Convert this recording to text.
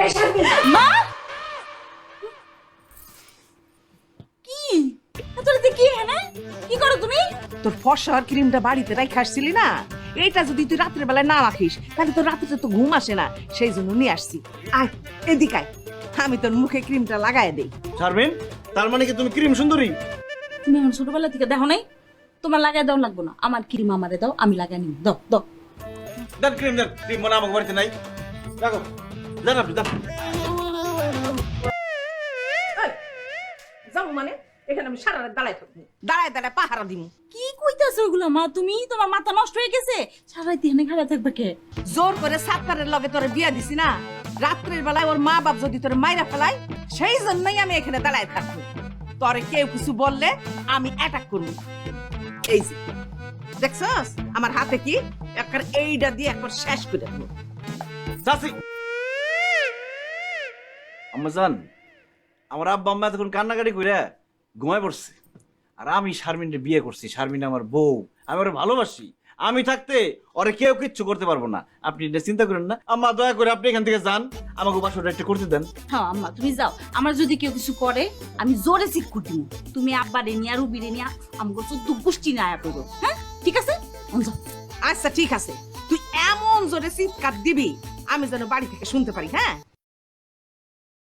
এই শারমিন মা কি এত রাতে কি হ্যাঁ কি করো তুমি? তোর ফর্সার ক্রিমটা বাড়িতে রাখে আসছিলি না, এইটা যদি তুই রাত্রে বেলায় না রাখিস তাহলে তোর রাত্রে তো ঘুম আসে না, সেই জন্য নিয়ে আসছি। আয় এদিকে আয়, আমি তোর মুখে ক্রিমটা লাগাই দেই। শারমিন, তার মানে কি তুমি ক্রিম সুন্দরী? তুমি আমার ছোটবেলা থেকে দেখো নাই? তোমার লাগাই দাও লাগবো না, আমার ক্রিম আমারে দাও, আমি লাগাই নিব। দাও দাও। দেন ক্রিম, দেন ক্রিম, মানে আমার বাড়িতে নাই। রাখো, দেন আপনি দেন। যাবো মানে এখানে আমি সারা রাত দাঁড়ায় থাকবো, দাঁড়ায় দাঁড়ায় পাহারা দিব। কি কইতাছো ওগুলা মা? তুমি তোমার মাথা নষ্ট হয়ে গেছে, সারা রাত এখানে খাড়া থাকবে কে? জোর করে সাতটারের লগে তোরে বিয়া দিছি না, রাত্রের বেলায় ওর মা বাপ যদি তোরে মাইরা ফেলায় সেই জন্যই আমি এখানে দাঁড়ায় থাকবো। তোরে কেউ কিছু বললে আমি অ্যাটাক করবো। এই যে দেখছস আমার হাতে কি, একবার এইটা দিয়ে একবার শেষ করে দেবো। চাচি, আম্মা জান, আমার আব্বা আম্মা এতক্ষণ কান্নাকাটি করে ঘুমায় পড়ছে, আর আমি শারমিনকে বিয়ে করছি। শারমিন আমার বউ, আমি ওরে ভালোবাসি। আমি থাকতে ওরে কেউ কিচ্ছু করতে পারবো না। আপনি এটা চিন্তা করেন না আম্মা, দয়া করে আপনি এখান থেকে যান, আমাকে বাসটা একটু করতে দেন। হ্যাঁ আম্মা তুমি যাও, আমার যদি কেউ কিছু করে আমি জোরে চিৎকুট দিব। তুমি আব্বা রে নিয়া রুবি রে নিয়া আমাকে চোদ্দ গোষ্ঠী না আয়া করো, হ্যাঁ ঠিক আছে? যাও। আচ্ছা ঠিক আছে, তুই এমন জোরে চিৎকার দিবি আমি যেন বাড়ি থেকে শুনতে পারি। হ্যাঁ